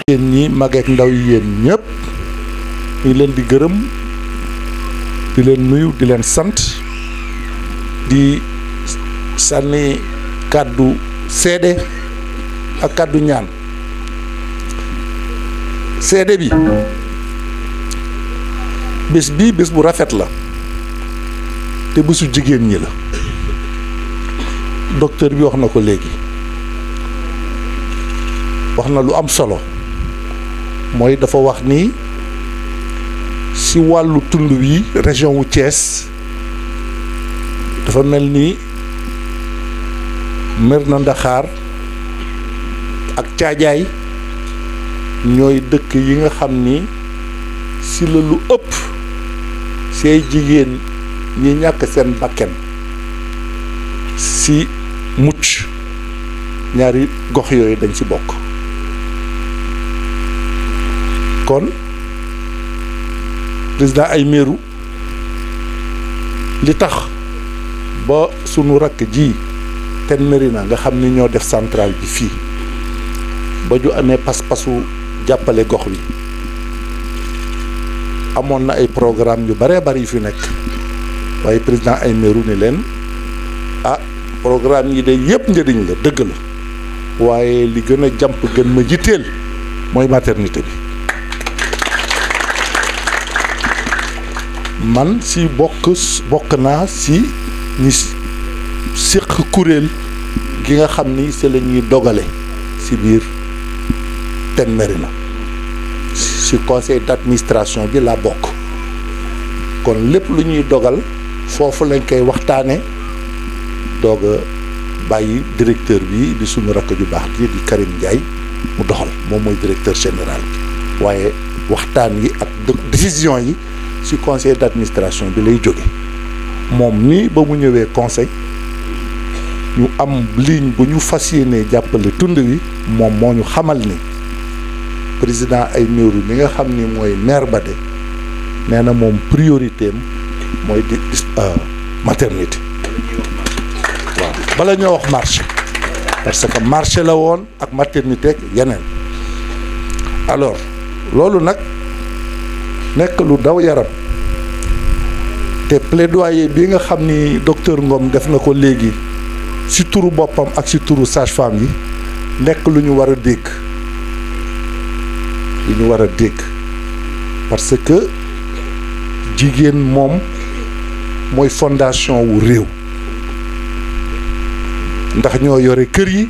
yéen ñi mag ak ndaw yi yéen ñëpp ñu leen di gërëm di leen nuyu di leen sant di sànni kàddu seede ak kàddu ñaan. seede bi bés bii bés bu rafet la te bésu jigéen ñi la docteur bi wax na ko léegi wax na lu am solo mooy dafa wax ni ci wàllu tund wi région wu Thiès dafa mel ni Mérina Dakhar ak Caajaay ñooy dëkk yi nga xam ni ci la lu ëpp say jigéen ñi ñàkk seen bakken ci mucc ñaari gox yooyu dañ ci bokk kon président Aymerou li tax ba sunu rakk ji ten Mérina nga xam ni ñoo def centrale bi fii ba ju amee pas-pasu jàppale gox wi amoon na ay programme yu bëree bëri yu fi nekk waaye président Aymerou ni leen programme yi de yëpp njëriñ la dëgg la waaye li gën a jàmp gën ma jitteel mooy maternité bi man si bokk naa si ñi séq kuréel gi nga xam ni c'est la ñuy dogale si biir ten Mérina si conseil d'administration bi laa bokk kon lépp lu ñuy dogal foofu lañ koy waxtaane doog a bàyyi directeur bi di suñu rakk ju baax ji di Karim Ndiaye mu doxal moom mooy directeur général bi waaye waxtaan yi ak décision yi ci conseil d'administration bi lay jóge moom nii ba mu ñëwee conseil ñu am ligne bu ñu fas yéenee jàppale tund wi moom moo ñu xamal ni président Aymerou mi nga xam ni mooy maire Bade nee na moom priorité am mooy di maternité waaw bala ñoo wax marché parce que marché la woon ak maternité ak yeneen alors loolu nag nekk lu daw yaram te plaidoyer bi nga xam ni docteur Ngom def na ko léegi ci turu boppam ak ci turu sage-femme yi nekk lu ñu war a dégg parce que jigéen moom mooy fondation wu réew ndax ñoo yore kër yi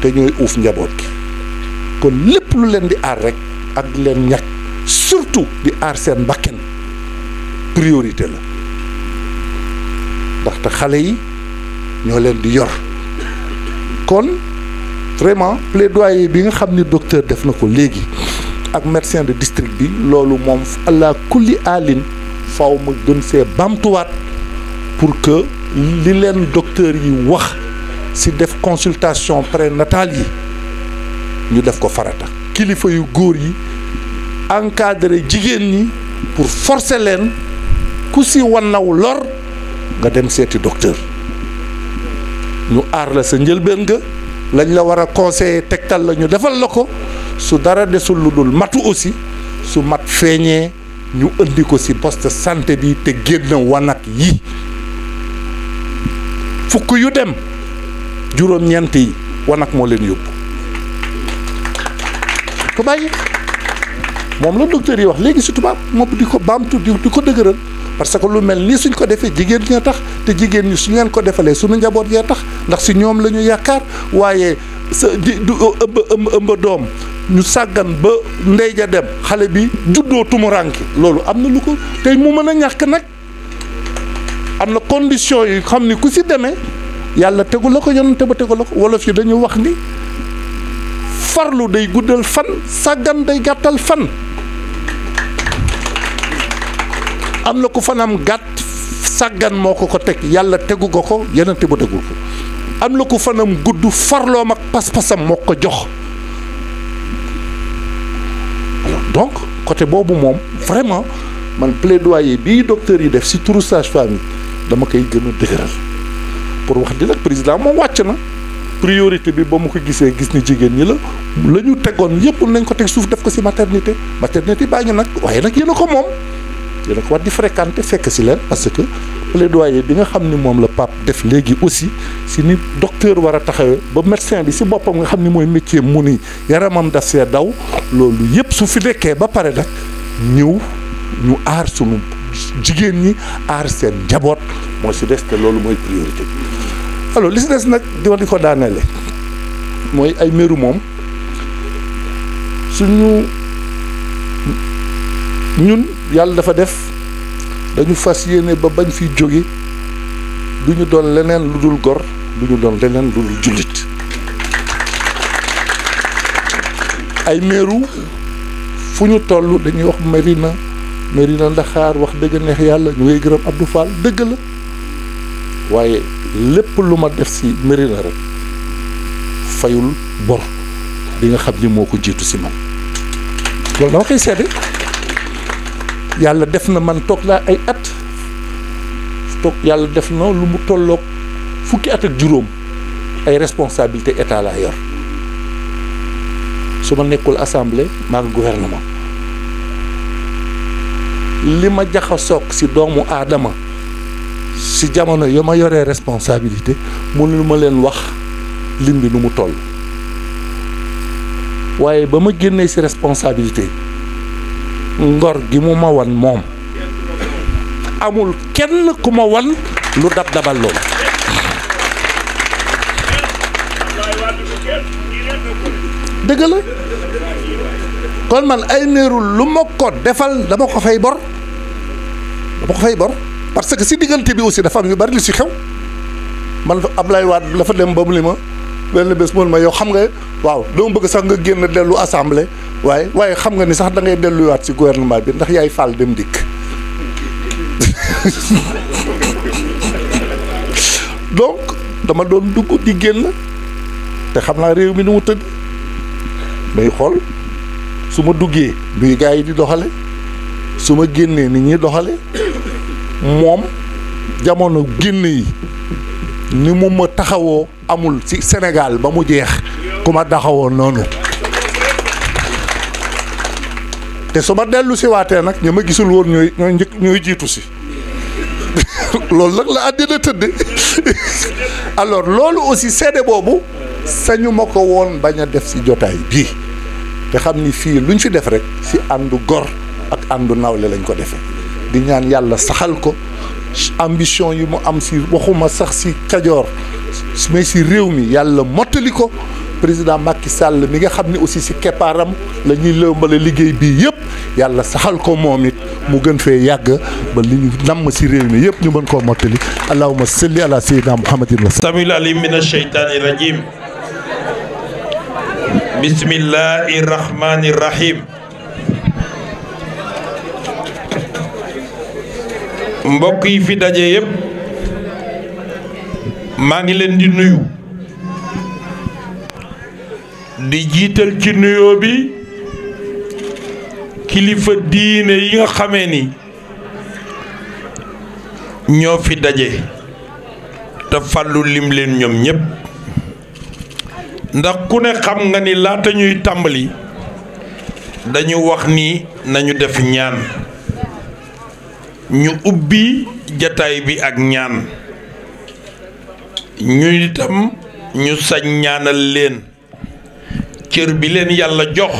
te ñooy uuf njaboot gi kon lépp lu leen di aar rek ak di leen ñàkk surtout di aar seen bakken priorité la ndaxte xale yi ñoo leen di yor kon vraiment plaidoyer bi nga xam ni docteur def na ko léegi ak médecin de district bi loolu moom allah kulli alin faw ma gën see bamtuwaat pour que li leen docteur yi wax ci def consultation prénatale yi ñu def ko farata kilifa yu góor yi encadrer jigéen ñi pour forcer leen ku ci wannaw lor nga dem seeti docteur ñu aar la sa njëlbeen nga lañ la war a conseiller tegtal la ñu defal la ko su dara desul lu dul matu aussi su mat feeñee ñu indi ko ci poste santé bi te génn wanag yi fukk yu dem juróom-ñeent yi wanag moo leen yóbbu ko bàyyi moom la docteur yi wax léegi ci tubaab moom di ko baamtu di ko dëgëral parce que lu mel nii suñ ko defee jigéen ñee tax te jigéen ñi suñ leen ko defalee suñu njaboot yee tax ndax ci ñoom la ñu yaakaar waaye sa du ëmb doom ñu sàggan ba ndey ja dem xale bi juddoo tumuranki loolu am na lu ko tey mu mën a ñàkk nag am na condition yi xam ni ku ci demee yàlla tegu la ko yonante ba tegu la ko wolof yi dañu wax ni farlu day guddal fan sàggan day gàttal fan am na ku fanam gàtt sàggan moo ko teg yàlla tegu ko yonante ba tegul ko am na ku fanam gudd farloom ak pas-pasam moo ko jox donc côté boobu moom vraiment man plaidoyer bii docteur yi def ci turu sage-femme yi dama koy gën a dëgëral pour wax di nag président moom wàcc na priorité bi ba mu ko gisee gis ni jigéen ñi la ñu tegoon yëpp nañ ko teg suuf def ko ci maternité baa ngi nag waaye nag yéen a ko moom yéen a ko war di fréquenter fekk ci leen parce que plaidoyer bi nga xam ni moom la Pape def léegi aussi ci ni docteur war a taxawee ba médecin bi ci boppam nga xam ni mooy métier mu ni yaramam daf see daw loolu yëpp su fi nekkee ba pare nag ñëw ñu aar sunu jigéen ñi aar seen njaboot moo ci des te loolu mooy priorité bi alors li ci des nag di ko daaneele mooy ay meru moom suñu ñun yàlla dafa def dañu fas yéene ba bañ fi jóge du ñu doon leneen lu dul gor du ñu doon leneen lu dul jullit ay meru fu ñu toll dañuy wax Mérina Ndaxaar wax dëgg neex yàlla ñu ngay gërëm Abdou Fall dëgg la waaye lépp lu ma def ci Mérina rek fayul bor bi nga xam ni moo ko jiitu ci man loolu dama koy seede yàlla def na man toog laa ay at toog yàlla def na lu mu tolloog fukki at ak juróom ay responsabilité état laa yor su ma nekkul assemblée maa ngi gouvernement li ma jaxasoog ci doomu aadama ci jamono yo ma yoree responsabilité mënu ma leen wax lim bi nu mu toll waaye ba ma génnee ci responsabilité ngor gi mu ma wan moom amul kenn ku ma wan lu dabal loolu dëgg la kon man ay meerul lu ma ko defal dama ko fay bor parce que ci diggante bi aussi dafa am yu bari li ci xew man Ablaye Wade la fa dem ba mu li ma benn bés moom ma yow xam nga waaw dama bëgg sax nga génn dellu assemblée waaye xam nga ni sax da ngay delluwaat ci gouvernement bi ndax yaay faal dem dikk donc dama doon dugg di génn te xam naa réew mi ni mu tëdd may xool su ma duggee nuy gars yi di doxale su ma génnee nit ñi doxale moom jamono génn yi ni mu ma taxawoo amul ci Sénégal ba mu jeex ku ma taxawoo noonu te su ma dellu si waatee nag ña ma gisul woon ñooy jiitu si loolu nag la àddina tëdd alors loolu aussi seede boobu sañu ma ko woon bañ a def ci jotaay bii te xam ni fii luñ fi def rek ci àndu gor ak àndu nawle lañ ko defee di ñaan yàlla saxal ko ambition yi mu am ci waxuma sax ci Kajoor mais ci réew mi yàlla mottali ko président Macky Sall mi nga xam ni aussi ci keppaaram la ñuy lëmbale liggéey bii yëpp yàlla saxal ko moom it mu gën fee yàgg ba li ñu namm ci réew mi yëpp ñu mën koo mottali allahumma salli ala sayyidina muhammadin wa samil alim min ash-shaytani rajim bismillahi rahmani rahim mbokk yi fi daje yëpp maa ngi leen di nuyu di jiital ci nuyoo bi kilifa diine yi nga xamee ni ñoo fi daje te fàllu lim leen ñoom ñépp ndax ku ne xam nga ni laata ñuy tàmbali dañu wax ni nañu def ñaan ñu ubbi jataay bi ak ñaan ñu itam ñu sañ ñaanal leen cër bi leen yàlla jox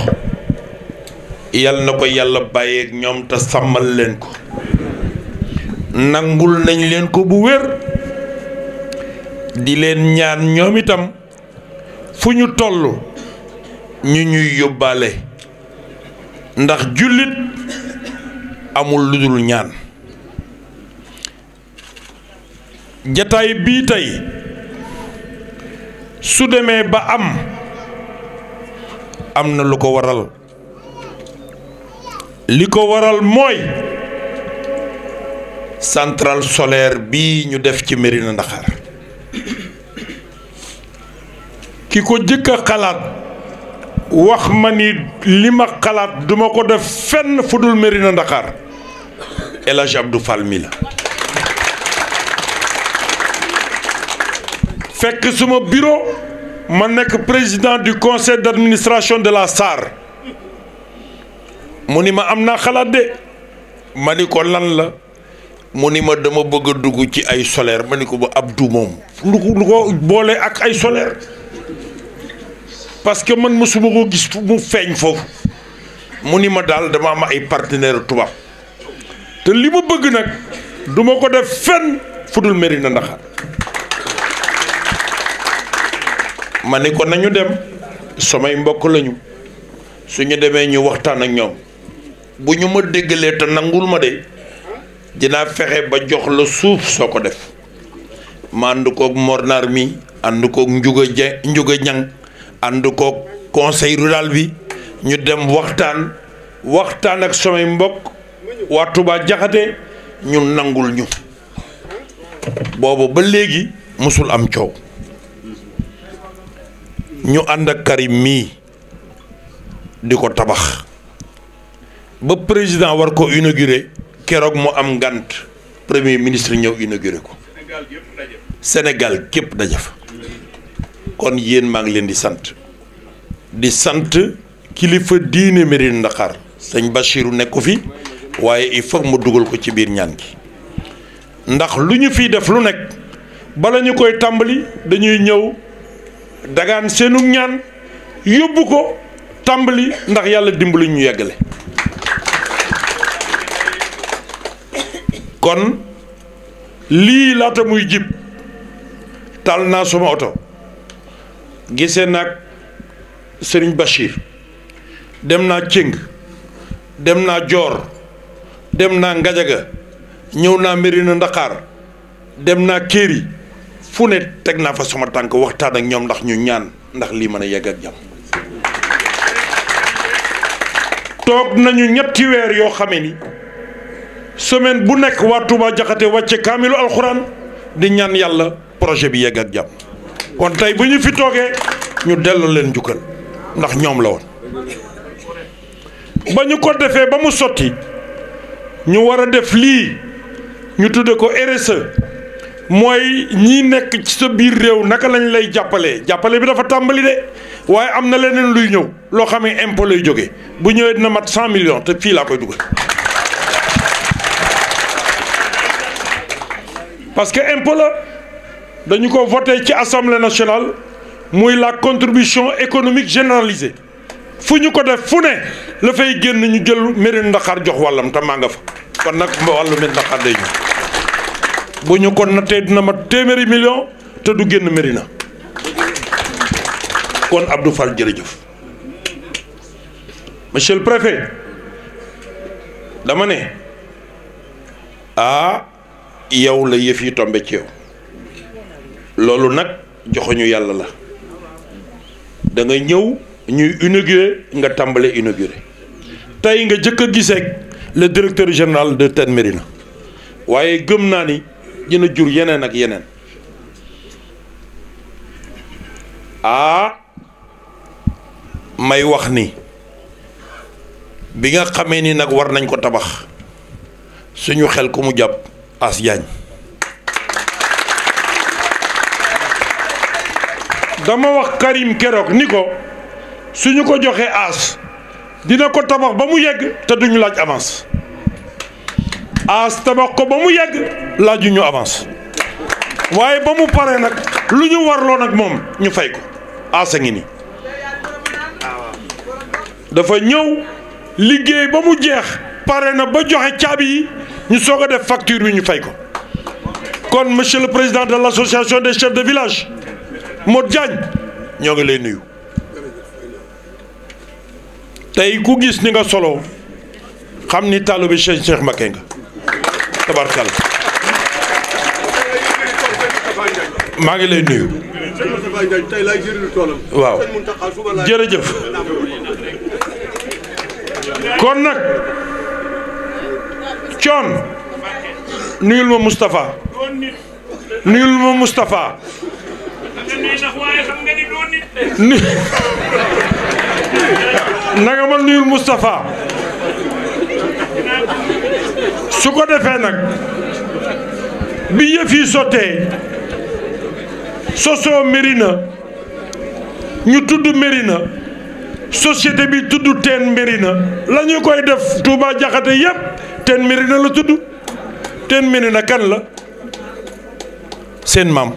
yàlla na ko yàlla bàyyeek ñoom te sàmmal leen ko nangul nañ leen ko bu wér di leen ñaan ñoom itam fu ñu toll ñu ñuy yóbbaale ndax jullit amul lu dul ñaan jataay bii tey su demee ba am na lu ko waral li ko waral mooy centrale solaire bii ñu def ci Mérina Ndaxar ki ko jëkk a xalaat wax ma ni li ma xalaat duma ko def fenn fu dul Mérina Ndaxar El Hadj Abdou Fall mi la fekk suma bureau ma nekk président du conseil d'administration de la SAR mu ni ma am naa xalaat de ma ni ko lan la mu ni ma dama bëgg a dugg ci ay solaire ma ni ko ba Abdou moom lu ko boole ak ay solaire parce que man mësuma ko gis mu feeñ foofu mu ni ma daal dama am ay partenaire tubaab te li ma bëgg nag du ma ko def fenn fu dul Mérina Ndakhar ma ni ko nañu dem samay mbokk lañu suñu demee ñu waxtaan ak ñoom bu ñu ma déggalee te nangul ma de dinaa fexe ba jox la suuf soo ko def ma ànd koog Mornar mi ànd koog Njuga Ñang ànd koog conseil rural bi ñu dem waxtaan ak samay mbokk waa Touba Jaxate ñu nangul ñu boobu ba léegi musul am coow ñu ànd ak Karim mii di ko tabax ba président war ko inauguré keroog mu am ngant premier ministre ñëw inauguré ko Sénégal képp daje fa kon yéen maa ngi leen di sant kilifa diine Mérina Ndakhar sëñ Bachirou nekk fi waaye il faut mu dugal ko ci biir ñaan gi ndax lu ñu fiy def lu nekk bala ñu koy tàmbali dañuy ñëw dagaan seenu ñaan yóbbu ko tàmbali ndax yàlla dimbali ñu yeggale kon lii laata muy jib tal naa suma oto gisee nag Serigne Bachir dem naa Cëng dem naa Joor dem naa Ngajaga ñëw naa Mérina Ndakhar dem naa Kéri fu ne teg naa fa sama tànk waxtaan ak ñoom ndax ñu ñaan ndax lii mën a yegg ak jàmm toog nañu ñetti weer yoo xame ni semaine bu nekk waa Touba Jaxate wàcce kaamilu alxuraan di ñaan yàlla projet bi yegg ak jàmm kon tey bu ñu fi toogee ñu delloo leen njukkal ndax ñoom la woon ba ñu ko defee ba mu sotti ñu war a def lii ñu tudde ko RSE mooy ñi nekk ci sa biir réew naka lañ lay jàppale bi dafa tàmbali de waaye am na leneen luy ñëw loo xam ne impôt lay jóge bu ñëwee dina mat 100 millions te fii laa koy dugal parce que impôt la dañu ko voté ci assemblée nationale muy la contribution économique généralisée fu ñu ko def fu ne la fay génn ñu jël Mérina Ndakhar jox wàllam te maa nga fa kon nag wàllu Mérina Ndakhar day ñu bu ñu ko nattee dina mat téeméeri million te du génn Mérina kon Abdou Fall jërëjëf monsieur le préfet dama ne yow la yëf yi tombe ci yow loolu nag joxuñu yàlla la da nga ñëw ñuy inauguré nga tàmbale inauguré tey nga jëkk a gisee le directeur général de TEN Mérina waaye gëm naa ni dina jur yeneen ak yeneen may wax ni bi nga xamee ni nag war nañ ko tabax suñu xel ku mu jàpp As Diagne dama wax Karim keroog ni ko suñu ko joxee As dina ko tabax ba mu yegg te duñu laaj avance As tabax ko ba mu yegg laajuñu avance waaye ba mu paree nag lu ñu warloo nag moom ñu fay ko As a ngi ni dafa ñëw liggéey ba mu jeex pare na ba joxe caabi yi ñu soog a def facture bi ñu fay ko kon monsieur le président de l'association des chefs de village Modou Diagne ñoo ngi lay nuyu tey ku gis ni nga solo xam ni taalibe Cheikh Mbacké nga tabarkal maa ngi lay nuyu waaw jërëjëf kon nag coon nuyul ma Moustapha nuyul ma Moustapha nanga ma nuyul Moustapha su ko defee nag bi yëf yi sottee sosoo Mérina ñu tudd Mérina société bi tudd teen Mérina la ñu koy def Touba Jaxate yépp teen Mérina la tudd teen Mérina kan la seen maam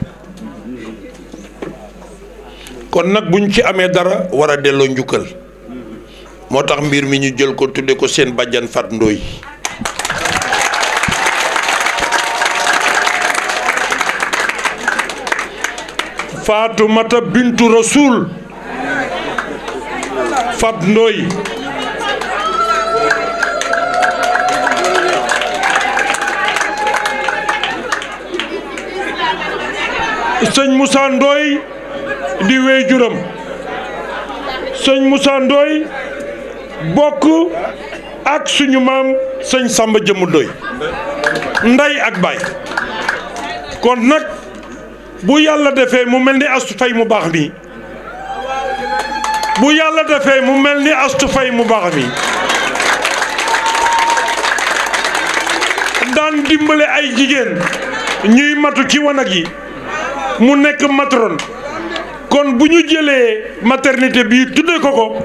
kon nag buñ ci amee dara war a delloo njukkal moo tax mbir mi ñu jël ko tudde ko seen bàjjan Fat Ndoye Faatumata bintu Rasul Fat Ndoye sëñ Moussa Ndoye di wéy juram sëñ Moussa Ndoye bokk ak suñu maam sëñ Samba Jëmu Ndoye nday ak baay kon nag bu yàlla defee mu mel ni Astu Fay mu baax mi bu yàlla defee mu mel ni Astu Fay mu baax mi daan dimbale ay jigéen ñuy matu ci wanag yi mu nekk matron kon bu ñu jëlee maternité bi tuddee ko ko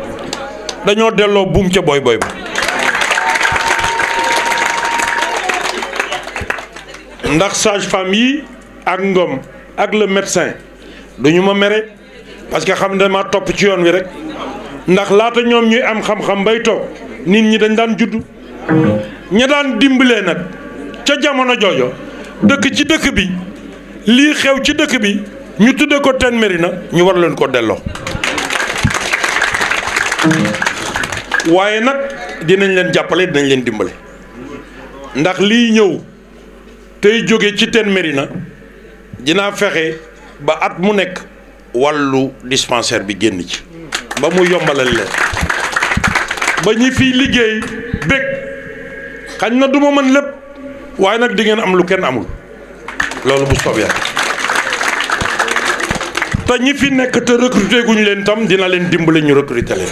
dañoo delloo buum ca boy boy ba ndax sage-femme yi ak Ngom ak le médecin duñu ma mere parce que xam ne dama topp ci yoon wi rek ndax laata ñoom ñuy am xam-xam bay toog nit ñi dañ daan juddu ña daan dimbalee nag ca jamono joojo dëkk ci dëkk bi lii xew ci dëkk bi ñu tudde ko teen Mérina ñu war leen ko delloo waaye nag dinañ leen jàppale dinañ leen dimbale ndax lii ñëw tey jóge ci teen Mérina dinaa fexe ba at mu nekk wàllu dispensaire bi génn ci ba mu yombalal leen ba ñi fiy liggéey bég xañ na duma mën lépp waaye nag di ngeen am lu kenn amul loolu bu soobee te ñi fi nekk te recruter guñu leen tam dina leen dimbale ñu recruter leen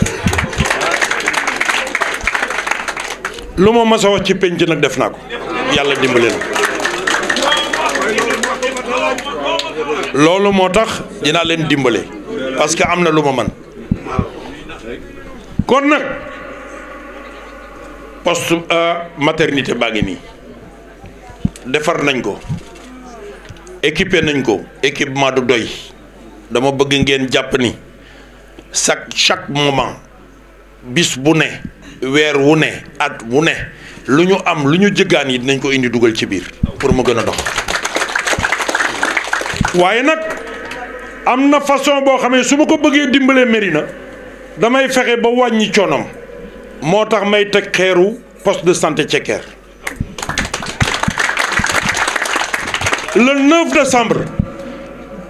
lu ma mas a wax ci penc nag def naa ko yàlla dimbale na loolu moo tax dinaa leen dimbale parce que am na lu ma man kon nag poste maternité baa ngi nii defar nañ ko équipé nañ ko équipement du doy dama bëgg ngeen jàpp ni chaque moment bis bu ne weer wu ne at wu ne lu ñu am lu ñu jëggaan yi dinañ ko indi dugal ci biir pour mu gën a dox waaye nag am na façon boo xamee su ma ko bëggee dimbalee Mérina damay fexe ba wàññi coonom moo tax may teg xeeru poste de santé Cekker le 9 décembre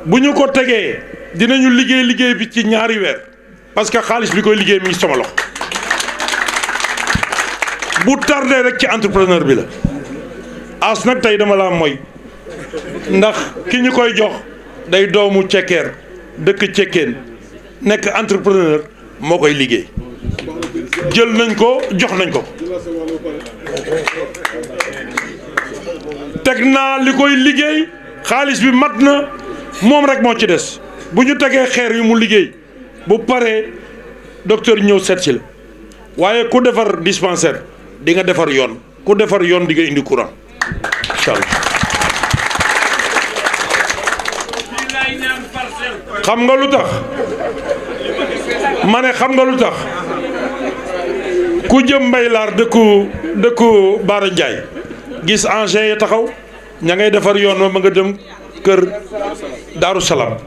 bu ñu ko tegee dinañu liggéey bi ci ñaari weer parce que xaalis bi koy liggéey mi ngi sama loxo bu tardé rek ci entrepreneur bi la as nag tey dama laa mooy ndax ki ñu koy jox day doomu Cekker dëkk Cekkeen nekk entrepreneur moo koy liggéey jël nañ ko jox nañ ko teg naa li koy liggéey xaalis bi mat na moom rek moo ci des bu ñu tegee xeer yi mu liggéey bu paree docteur ñëw seet si la waaye ku defar dispensaire di nga defar yoon ku defar yoon di nga indi courant incha allah xam nga lu tax ma ne xam nga lu tax ku jëm Mbaylaar dëkku Baara Ndiaye gis engins yi taxaw ña ngay defar yoon ma nga dem kër Daaru Salaam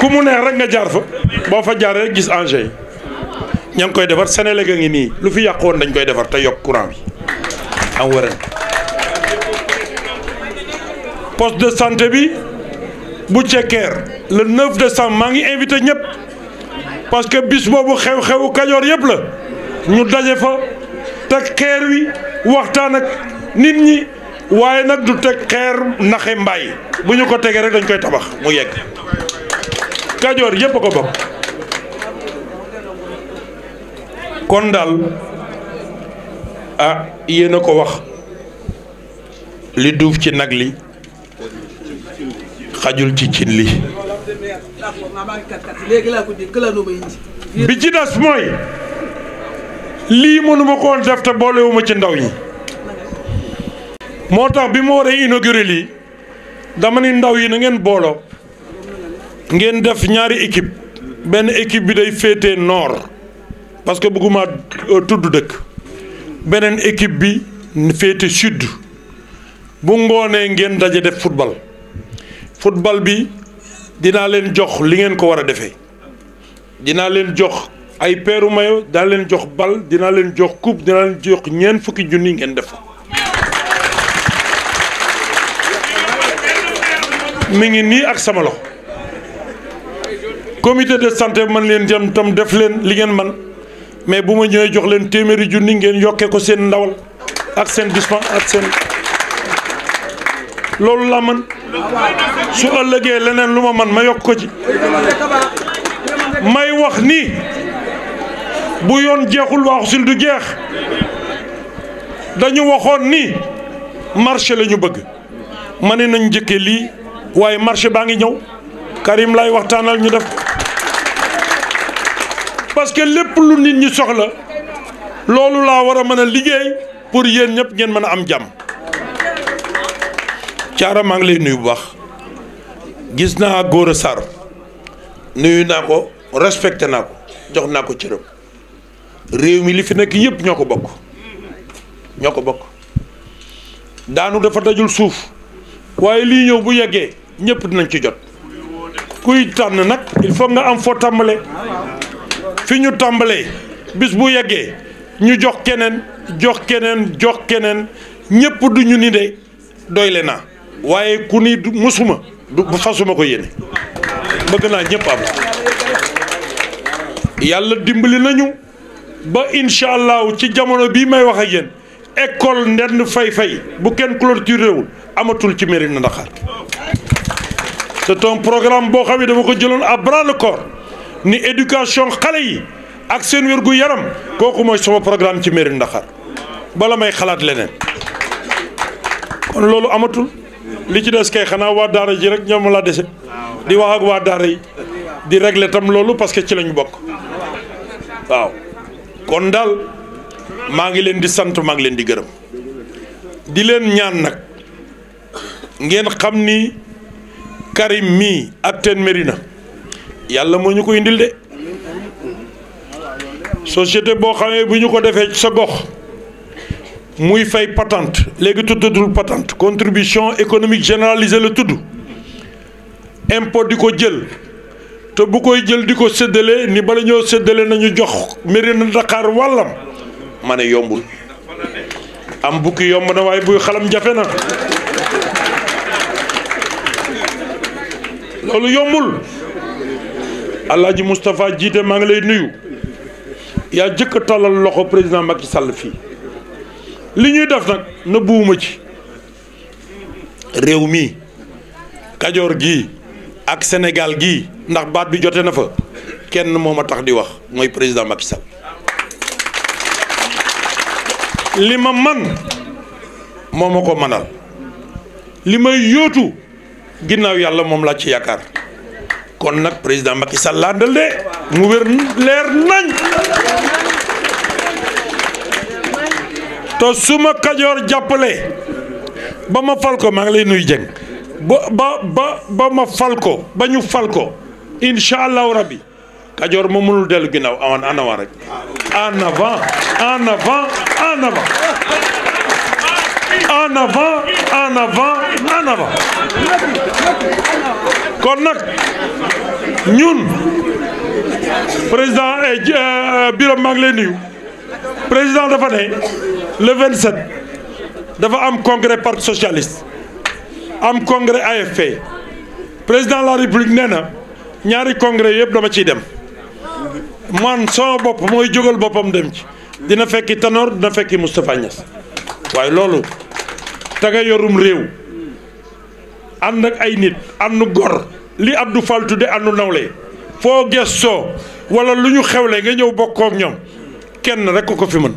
ku mu neex rek nga jaar fa boo fa jaaree rek gis engins yi ña ngi koy defar Sénégal a ngi nii lu fi yàqoon dañ koy defar te yokk courant bi am wëran poste de santé bi bu Cekker le 9 décembre maa ngi invité ñëpp parce que bis boobu xew-xewu Kajoor yëpp la ñu daje fa teg xeer wi waxtaan ak nit ñi waaye nag du teg xeer naxe mbaay bu ñu ko tegee rek dañ koy tabax mu yegg Kajoor yëpp a ko bokk kon daal ah yéen a ko wax li duuf ci nag li xajul ci cin li bi ci des mooy lii mënuma ko woon def te boolewuma ci ndaw ñi moo tax bi ma waree inauguré lii dama ni ndaw yi na ngeen booloo ngeen def ñaari équipe benn équipe bi day féete nord parce que bëgguma tudd dëkk beneen équipe bi féete sud bu ngoonee ngeen daje def football bi dinaa leen jox li ngeen ko war a defee dinaa leen jox ay peeru mayo dinaa leen jox bal dinaa leen jox coupe dinaa leen jox ñeent fukki junni ngeen def mi ngi nii ak sama loxo comité de santé man leen jëm tam def leen li ngeen man mais bu ma ñëwee jox leen téeméeri junni ngeen yokkee ko seen ndawal ak seen dispense ak seen loolu laa man su ëllëgee leneen lu ma man ma yokk ko ci may wax ni bu yoon jeexul waxusil du jeex dañu waxoon ni marché la ñu bëgg ma ne nañ njëkkee lii waaye marché baa ngi ñëw Karim lay waxtaanal ñu def parce que lépp lu nit ñi soxla loolu laa war a mën a liggéey pour yéen ñëpp ngeen mën a am jàmm Thiara maa ngi lay nuyu bu baax gis naa Gora Sarr nuyu naa ko respecté naa ko jox naa ko cërëm réew mi li fi nekk yëpp ñoo ko bokk daanu dafa dajul suuf waaye lii ñëw bu yeggee ñëpp dinañ ci jot kuy tànn nag il faut nga am foo tàmbalee fi ñu tàmbalee bis bu yeggee ñu jox keneen ñëpp du ñu ni de doyle naa waaye ku ni musuma du fasuma ko yéene bëgg naa ñëpp am yàlla dimbali nañu ba incha allahu ci jamono bii may wax ak yéen école Ndend Fay bu kenn clôturé wul amatul ci mairie na Ndaxaar c'est un programme boo xam ne dama ko jëloon à bras le corps ni éducation xale yi ak seen wérgu yaram kooku mooy sama programme ci mairie Ndaxaar bala may xalaat leneen kon loolu amatul li ci des kay xanaa waa daara ji rek ñoom laa dese di wax ak waa daara yi di régler tam loolu parce que ci lañu bokk waaw kon daal maa ngi leen di sant maa ngi leen di gërëm di leen ñaan nag ngeen xam ni Karim mii ak Teen Médina yàlla moo ñu ko indil de société boo xamee bu ñu ko defee sa gox muy fay patente léegi tuddatul patente contribution économique généralisée la tudd impôt di ko jël te bu koy jël di ko séddale ni bala ñoo séddale nañu jox Mérina Dakhar wàllam ma ne yombul am bukki yomb na waaye buy xalam jafe na loolu yombul Alaaji Moustapha jiite maa ngi lay nuyu yaa jëkk a tàllal loxo président Macky Sall fii li ñuy def nag na buuma ci réew mi Kajoor gii ak Sénégal gii ndax baat bi jote na fa kenn moo ma tax di wax mooy président Macky Sall li ma man moo ma ko manal li may yóotu ginnaaw yàlla moom laa ci yaakaar kon nag président Macky Sall laa ndal de mu wér leer nañ te su ma Kajoor jàppale ba ma fal ko maa ngi lay nuyu jëng ba ma fal ko ba ñu fal ko incha allahu rabbi Kajoor ma mënul dellu ginnaaw awan en avant rek en avant en avant en avant en avant en avant en avant kon nag ñun président Birame maa ngi lay nuyu président dafa ne le 27 dafa am congrès parti socialiste am congrès AFP président de la république nee na ñaari congrès yëpp dama ciy dem man sama bopp mooy jógal boppam dem ci dina fekki Tanor dina fekki Moustapha Niass waaye loolu taga yorum réew ànd ak ay nit àndu gor li Abdou Fall tudde àndu nawle foo gestoo wala lu ñu xewle nga ñëw bokkook ñoom kenn rek ko fi mën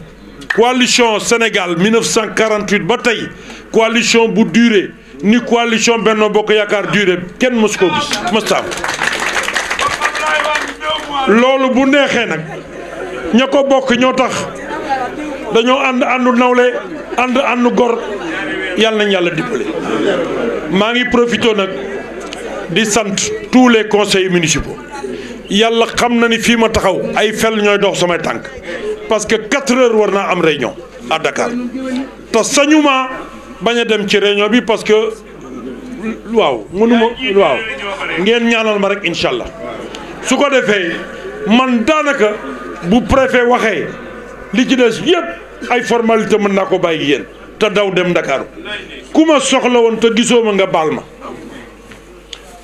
coalition Sénégal 1948 ba tey coalition bu duré ni coalition Benno Bokk Yaakaar durée kenn mës koo gis mësta am loolu bu neexee nag ña ko bokk ñoo tax dañoo àndu nawle àndu gor yàlla nañ yàlla dimbale maa ngi profité nag di sant tous les conseils municipaux yàlla xam na ni fii ma taxaw ay fel ñooy dox samay tànk parce que 4 heures war naa am réunion à Dakar te sañuma bañ a dem ci réunion bi parce que waaw mënuma waaw ngeen ñaanal ma rek incha allah su ko defee man daanaka bu préfet waxee li ci des yëpp ay formalité mën naa ko bàyyi yéen te daw dem Dakar ku ma soxla woon te gisoo ma nga baal ma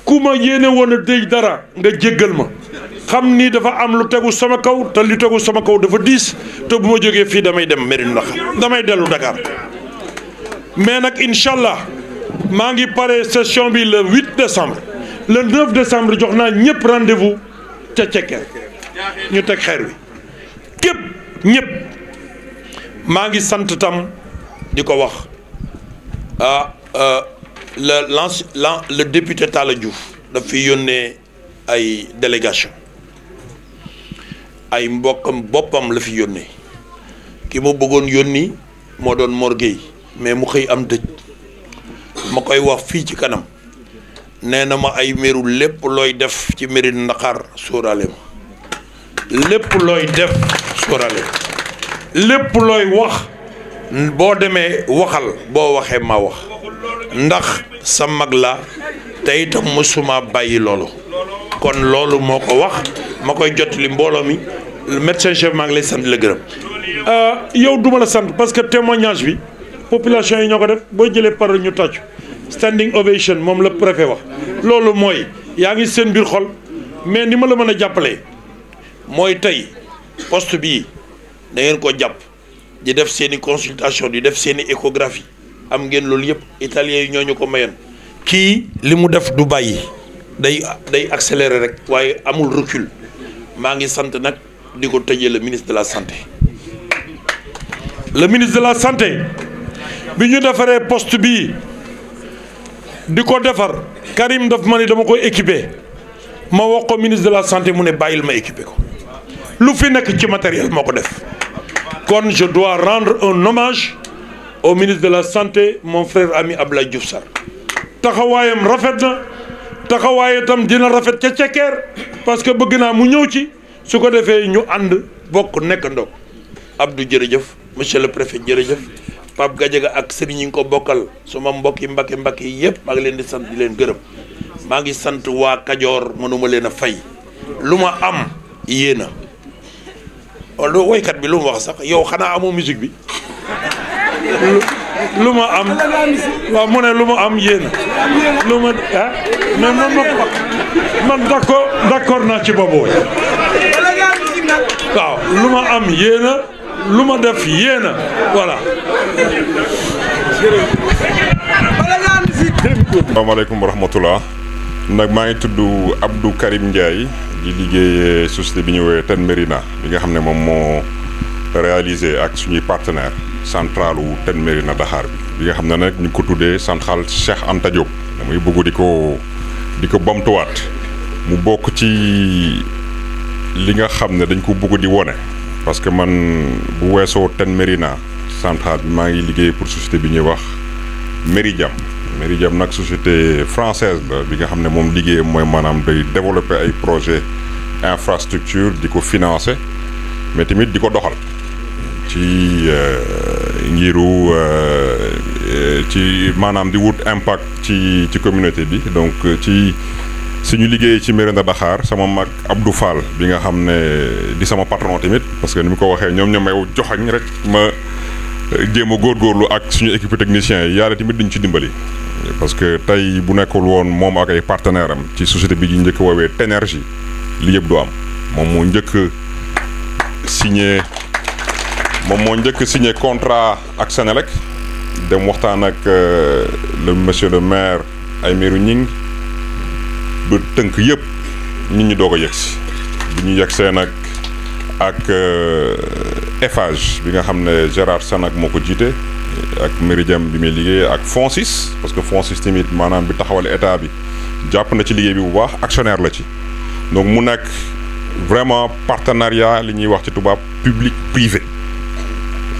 ku ma yéene woon a déj dara nga jéggal ma xam ni dafa am lu tegu sama kaw te li tegu sama kaw dafa diis te bu ma jógee fii damay dem Mérina Dakhar damay dellu Dakar mais nag incha allah maa ngi pare session bi le 8 décembre le 9 décembre jox naa ñëpp rendez-vous ca Cekkeen ñu teg xeer wi képp ñëpp maa ngi sant tam di ko wax le député Talla Diouf daf fi yónnee ay délégation ay mbokkam boppam la fi yónnee ki mu bëggoon yónni moo doon Mor Gueye mais mu xëy am dëj ma koy wax fii ci kanam nee na ma ay meru lépp looy def ci Mérina Dakhar sóoraale ma lépp looy def sóoraale ma lépp looy wax boo demee waxal boo waxee ma wax ndax sa mag la te itam mësuma bàyyi loolu kon loolu moo ko wax ma koy jotali mbooloo mi médecin chef maa ngi lay sant la gërëm yow duma la sant parce que témoignage bi population yi ñoo ko def boo jëlee parole ñu tàccu standing ovation moom la préfet wax loolu mooy yaa ngi seen biir xol mais ni ma la mën a jàppalee mooy tey poste bii da ngeen ko jàpp di def seen i consultation di def seen i échographie am ngeen loolu yëpp italiens yi ñoo ñu ko mayoon kii li mu def du bàyyi day accélérer rek waaye amul recul maa ngi sant nag di ko tëjee le ministre de la santé le ministre de la santé bi ñu defaree poste bii di ko defar Karim daf ma ni dama koy équiper ma wax ko ministre de la santé mu ne bàyyil ma équiper ko lu fi nekk ci matériel moo ko def kon je dois rendre un hommage au ministre de la santé mon frère ami Abdoulaye Diouf Sarr taxawaayam rafet na taxawaay itam dina rafet ca Cekkeen parce que bëgg naa mu ñëw ci su ko defee ñu ànd bokk nekk ndog Abdou jërëjëf monsieur le préfet jërëjëf Pape Gadiaga ak sëriñ yi nga ko bokkal suma mbokki mbakki yi yëpp maa ngi leen di sant di leen gërëm maa ngi sant waa Kajoor mënuma leen a fay lu ma am yéena wala woykat bi lu mu wax sax yow xanaa amoo musique bi lu ma am waaw mu ne lu ma am yéena lu ma ah mais man ma ko man d'accord naa ci boobu woy waaw lu ma am yéena lu ma def yéena voilà. asalaamaaleykum wa rahmatullah nag maa ngi tudd Abdou Karim Ndiaye di liggéey société bi ñu woowee Ten Mérina bi nga xam ne moom moo réalisé ak suñuy partenaire centralu Ten Mérina Dakhar bi nga xam ne nag ñu ngi ko tuddee centrale Cheikh Anta Diop damay bëgg di ko bamtuwaat mu bokk ci li nga xam ne dañ ko bëgg di wone parce que man bu weesoo Ten Mérina centrale bi maa ngi liggéey pour société bi ñuy wax Méridiam nag société française la bi nga xam ne moom liggéeyam mooy maanaam day développer ay projet infrastructure di ko financer mais tamit di ko doxal ci ngiru ci maanaam di wut impact ci communauté bi donc ci suñu liggéey ci Mérina Dakhar sama mag Abdou Fall bi nga xam ne di sama patron tamit parce que ni mu ko waxee ñoom ñoo may joxañ rek ma jéem a góorgóorlu ak suñu équipe technicien yi yàlla tamit dañu ci dimbali parce que tey bu nekkul woon moom ak ay partenaire am ci société bi ñu njëkk woowee Tenergie li yëpp du am moom moo njëkk signé contrat ak Senelec dem waxtaan ak le monsieur le maire Aymérou Gningue ba tënk yëpp nit ñi doog a yegsi bi ñu yegsee nag ak Eiffage bi nga xam ne Gérard Senac moo ko jiite ak Méridiem bi muy liggéey ak FONSIS parce que FONSIS tamit maanaam bi taxawal état bi jàpp na ci liggéey bi bu baax actionnaire la ci donc mu nekk vraiment partenariat li ñuy wax ci tubaab public privé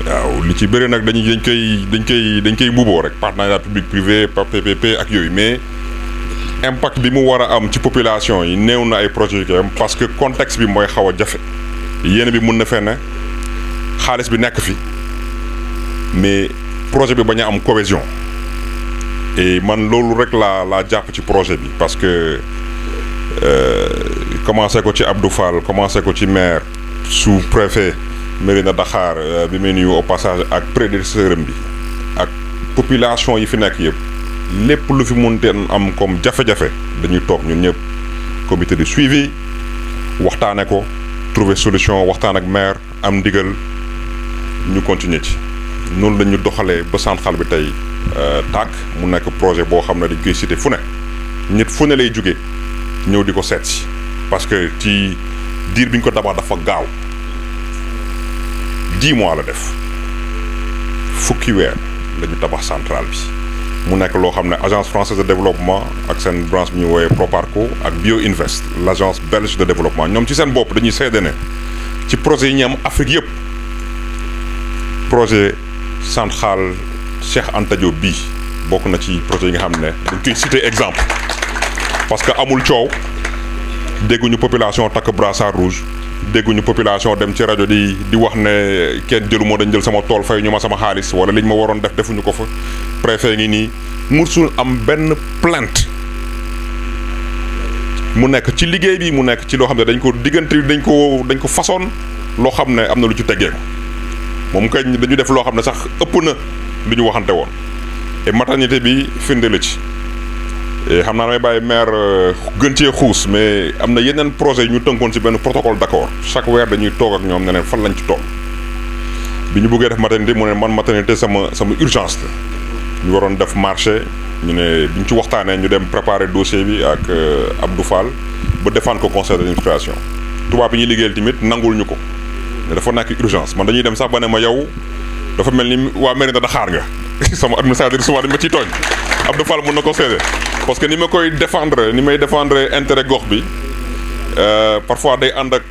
waaw li ci bëri nag dañ koy mbuboo rek partenariat public privé PPP ak yooyu mais impact bi mu war a am ci population yi néew na ay projets yu am parce que contexte bi mooy xaw a jafe yéen bi mun na fenn xaalis bi nekk fi mais projet bi bañ a am cohésion et man loolu rek laa jàpp ci projet bi parce que commencé ko ci Abdou Fall commencé ko ci maire sous-préfet Mérina Dakhar bi may nuyu au passage ak prédécesseur bi ak population yi fi nekk yëpp lépp lu fi mënteen am comme jafe-jafe dañuy toog ñun ñëpp comité de suivi waxtaane ko trouver solution waxtaan ak maire am ndigal ñu continuer ci noonu la ñu doxalee ba centrale bi tey tàkk mu nekk projet boo xam ne dañ koy cité fu ne nit fu ne lay jóge ñëw di ko seet si parce que ci diir bi ñu ko tabax dafa gaaw 10 mois la def fukki weer la ñu tabax centrale bi mu nekk loo xam ne agence française de développement ak seen branche bi ñu woowee Proparco ak BioInvest l'agence belge de développement ñoom ci seen bopp dañuy seede ne ci projet yi ñu am Afrique yëpp projet centrale Cheikh Anta Diop bii bokk na ci projet yi nga xam ne dañ koy citer exemple parce que amul coow dégguñu population takk brassard rouge dégguñu population dem ci rajo di wax ne kenn jëlu moo dañ jël sama tool fay ñu ma sama xaalis wala liñ ma waroon def defuñu ko fa préfet ngi nii musul am benn plainte mu nekk ci liggéey bi mu nekk ci loo xam ne dañ ko façon loo xam ne am na lu ci teggee moom kay dañu def loo xam ne sax ëpp na lu ñu waxante woon et maternité bi firnde la ci et xam naa damay bàyyi maire gën cee xuus mais am na yeneen projet yu ñu tënkoon ci benn protocole d'accord chaque weer dañuy toog ak ñoom ne leen fan lañ ci toog bi ñu bëggee def maternité mu ne man maternité sama urgence la ñu waroon def marché ñu ne bi ñu ci waxtaanee ñu dem préparer dossier bi ak Abdou Fall ba défendre ko conseil d'administration tubaab bi ñuy liggéeyal tamit nangul ñu ko mais dafa nekk urgence man dañuy dem sax ba ne ma yow dafa mel ni waa Mérina Dakhar nga sama administrateur souvent dañ ma ciy tooñ Abdou Fall mun na ko seede parce que ni ma koy défendre ni may défendre intérêt gox bi parfois day ànd ak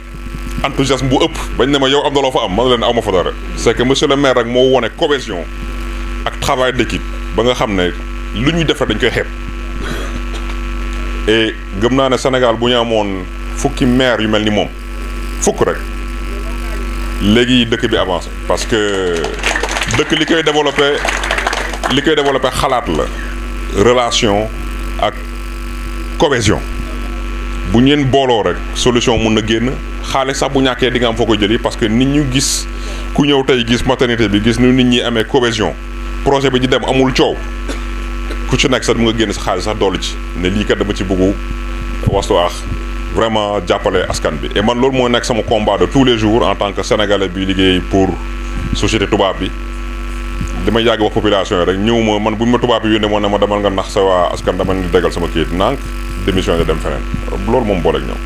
enthousiasme bu ëpp bañ ne ma yow am na loo fa am man leen aw ma fa dara c'est que monsieur le maire rek moo wone cohésion ak travail d'équipe ba nga xam ne lu ñuy def dañ koy xeeb et gëm naa ne Sénégal bu ñu amoon fukki maire yu mel ni moom fukk rek léegi dëkk bi avancé parce que dëkk li koy développé xalaat la relation ak cohésion bu ñeen booloo rek solution mun na génn xaalis sax bu ñàkkee di nga am foo ko jëli parce que nit ñu gis ku ñëw tey gis maternité bi gis nu nit ñi amee cohésion projet bi di dem amul coow ku ci nekk sax mu nga génn sa xaalis sax doolu ci ne lii kat dama ci bëggu wastu aax vraiment jàppale askan bi et man loolu mooy nekk sama combat de tous les jours en tant que sénégalais bi liggéey pour société tubaab bi damay yàgg wax population yi rek ñëw ma man bu ma tubaab bi yónnee moo ne ma demal nga nax sa waa askan dama ni dégal sama kayit nànk démission de dem feneen loolu moom booleeg ñoom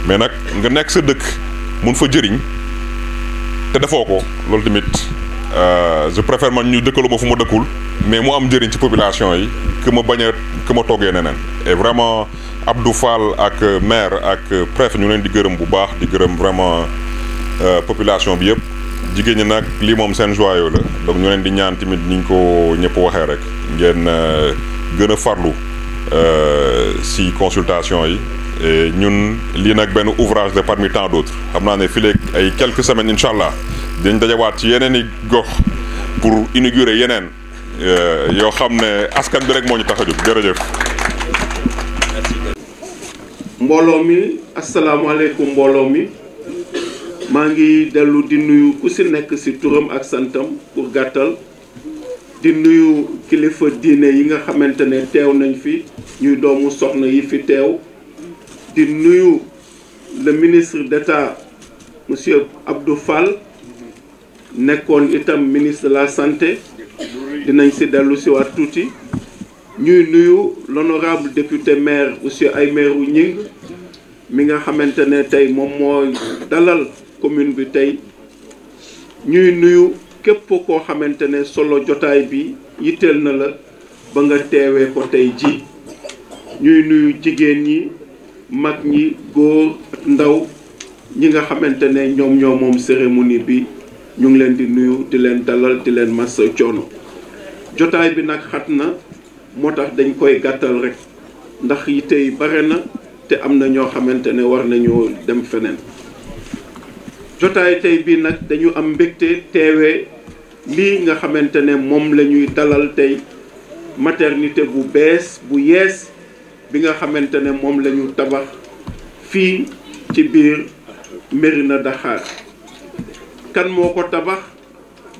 mais nag nga nekk sa dëkk mun fa jëriñ te defoo ko loolu tamit je préfère man ñu dëkkalu ma fu ma dëkkul mais mu am njëriñ ci population yi que ma toggee neneen et vraiment Abdou Fall ak maire ak préfet ñu leen di gërëm bu baax di gërëm vraiment population bi yëpp jigéen ñi nag lii moom seen joyau la donc ñu leen di ñaan tamit ni ñu ko ñëpp waxee rek ngeen gën a farlu si consultation yi et ñun lii nag benn ouvrage la parmi tant d'autres xam naa ne fii léegi ay quelques semaines incha allah dinañ dajawaat ci yeneen i gox pour inaugurer yeneen yoo xam ne askan bi rek moo ñu tax a jóg jërëjëf. mbooloo mi asalaamaaleykum mbooloo mi maa ngi dellu di nuyu ku si nekk si turam ak santam pour gàttal di nuyu kilifa diine yi nga xamante ne teew nañ fi ñuy doomu soxna yi fi teew di nuyu le ministre d'État monsieur Abdou Fall nekkoon itam ministre de la santé dinañ si dellu si waat tuuti ñuy nuyu l'honorable député maire monsieur Aymerou Gningue mi nga xamante ne tey moom mooy dalal commune bi tey ñuy nuyu képp koo xamante ne solo jotaay bi yitteel na la ba nga teewee ko tey ji ñuy nuyu jigéen ñi mag ñi góor ak ndaw ñi nga xamante ne ñoom ñoo moom cérémonie bi ñu ngi leen di nuyu di leen dalal di leen massa coono jotaay bi nag xat na moo tax dañ koy gàttal rek ndax yitte yi bare na te am na ñoo xamante ne war nañoo dem feneen jotaay tey bii nag dañu am mbégte teewee lii nga xamante ne moom la ñuy dalal tey maternité bu bees bu yees bi nga xamante ne moom la ñu tabax fii ci biir Mérina Dakhar kan moo ko tabax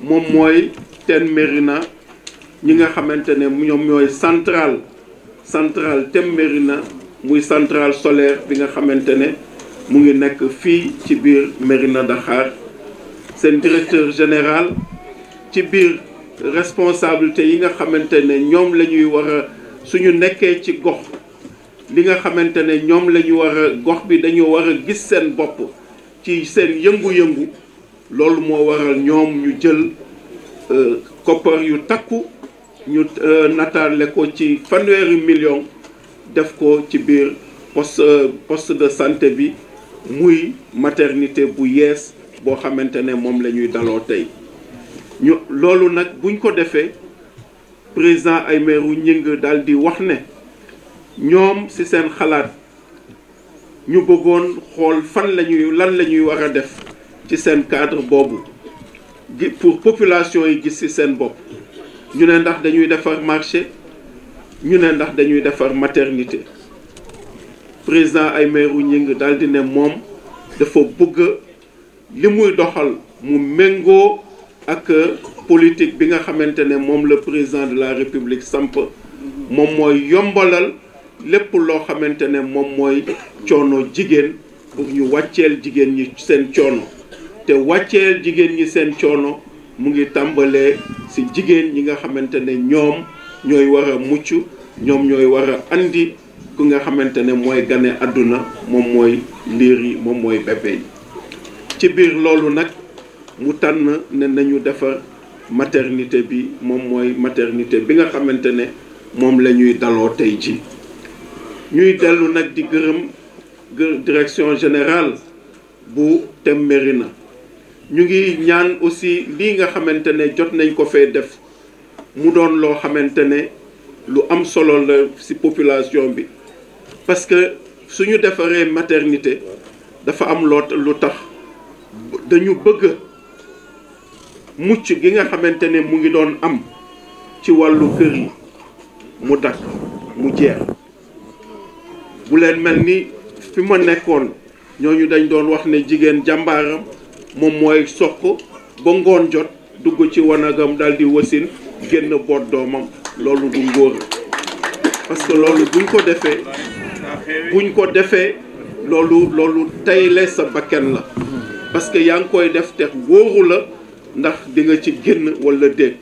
moom mooy TEN Mérina ñi nga xamante ne ñoom ñooy centrale TEN Mérina muy centrale solaire bi nga xamante ne mu ngi nekk fii ci biir Mérina Dakhar seen directeur général ci biir responsabilité yi nga xamante ne ñoom la ñuy war a suñu nekkee ci gox li nga xamante ne ñoom la ñu war a gox bi dañu war a gis seen bopp ci seen yëngu-yëngu loolu moo waral ñoom ñu jël koppar yu takku ñu nataale ko ci 1,0 million def ko ci biir poste de santé bi muy maternité bu yees boo xamante ne moom la ñuy daloo tey ñu loolu nag buñ ko defee président Aymérou Gningue daal di wax ne ñoom ci seen xalaat ñu bëggoon xool lan la ñuy war a def ci seen cadre boobu pour population yi gis ci seen bopp ñu ne ndax dañuy defar marché ñu ne ndax dañuy defar maternité président Aymérou Gningue daal di ne moom dafa bëgg li muy doxal mu méngoo ak politique bi nga xamante ne moom le président de la république samp moom mooy yombalal lépp loo xamante ne moom mooy coono jigéen pour ñu wàcceel jigéen ñi seen coono te wàcceel jigéen ñi seen coono mu ngi tàmbalee ci jigéen ñi nga xamante ne ñoom ñooy war a mucc ñoom ñooy war a andi ku nga xamante ne mooy gane àdduna moom mooy liir yi moom mooy bébé yi ci biir loolu nag mu tànn ne nañu defar maternité bi moom mooy maternité bi nga xamante ne moom la ñuy daloo tey ji ñuy dellu nag di gërëm direction générale bu TEN Mérina ñu ngi ñaan aussi lii nga xamante ne jot nañ ko fee def mu doon loo xamante ne lu am solo la ci population bi parce que suñu defaree maternité dafa am lu tax dañu bëgg mucc gi nga xamante ne mu ngi doon am ci wàllu kër yi mu dakk mu jeex bu leen mel ni fi ma nekkoon ñooñu dañ doon wax ne jigéen jàmbaaram moom mooy soq ba ngoon jot dugg ci wanagam daal di wasin génn boot doomam loolu du ngóor parce que loolu buñ ko defee loolu tayle sa bakken la parce que yaa ngi koy def te wóoru la ndax di nga ci génn walla déet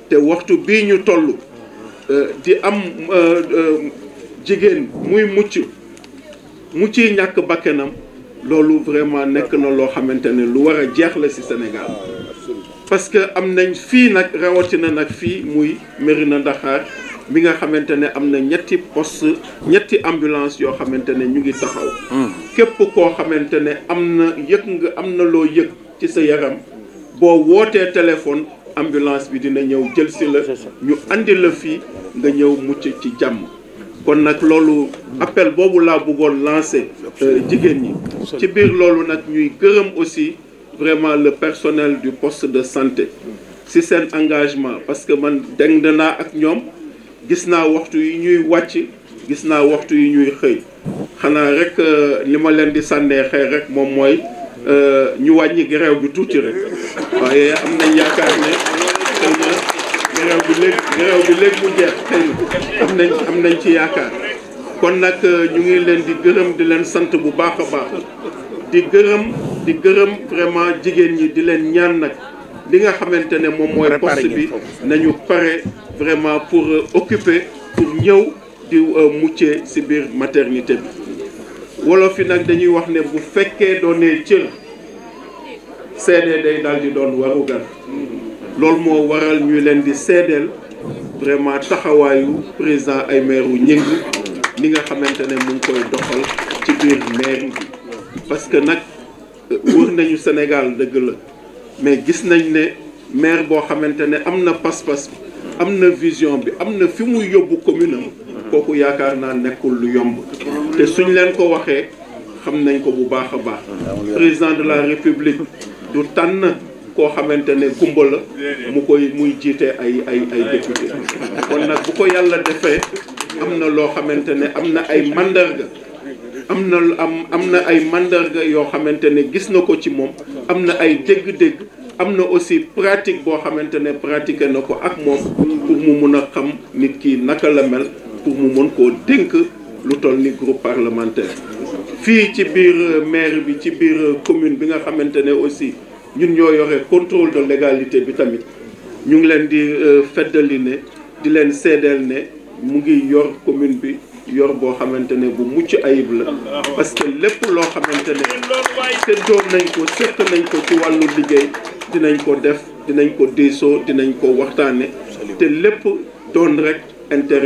te waxtu bii ñu toll di am jigéen muy mu ciy ñàkk bakkenam loolu vraiment nekk na loo xamante ne lu war a jeex la ci Sénégal parce que am nañ fii nag rawatina nag fii muy Mérina Dakhar bi nga xamante ne am na ñetti ambulance yoo xamante ne ñu ngi taxaw képp koo xamante ne am na loo yëg ci sa yaram boo wootee téléphone ambulance bi dina ñëw jël si la ñu andi la fii nga ñëw mucc ci jàmm kon nag loolu appel boobu laa bëggoon lancer jigéen ñi ci biir loolu nag ñuy gërëm aussi vraiment le personnel du poste de santé ci seen engagement parce que man deng naa ak ñoom gis naa waxtu yi ñuy wàcc gis naa waxtu yi ñuy xëy xanaa rek li ma leen di sànnee xëy rek moom mooy ñu wàññi grève bi tuuti rek waaye am nañ yaakaar ne xëy na grève bi léegi mu jeex xëy na am nañ ci yaakaar kon nag ñu ngi leen di gërëm di leen sant bu baax a baax di gërëm vraiment jigéen ñi di leen ñaan nag li nga xamante ne moom mooy poste bi nañu pare vraiment pour occuper pour ñëw di muccee ci biir maternité bi wolof yi nag dañuy wax ne bu fekkee doonee cër seede day daal di doon warugar loolu moo waral ñu leen di seedeel vraiment taxawaayu président Aymérou Gningue li nga xamante ne mu ngi koy doxal ci biir mairie bi parce que nag wër nañu Sénégal dëgg la mais gis nañ ne maire boo xamante ne am na pas-pas bi am na vision bi am na fi muy yóbbu commune am kooku yaakaar naa nekkul lu yomb te suñ leen ko waxee xam nañ ko bu baax a baax président de la république du tànn koo xamante ne gumba la muy jiite ay député kon nag bu ko yàlla defee am na loo xamante ne am na ay mandarga am na ay mandarga yoo xamante ne gis na ko ci moom am na ay dégg-dégg am na aussi pratique boo xamante ne pratiqué na ko ak moom pour mu mun a xam nit ki naka la mel pour mu mën koo dénk lu toll ni groupe parlementaire fii ci biir maire bi ci biir commune bi nga xamante ne aussi ñun ñoo yore contrôle de légalité bi tamit ñu ngi leen di feddali ne di leen seedeel ne mu ngi yor commune bi yor boo xamante ne bu mucc ayib la parce que lépp loo xamante ne séddoo nañ ko séq nañ ko ci wàllu liggéey dinañ ko def dinañ ko diisoo dinañ ko waxtaane te lépp doon rek intérêt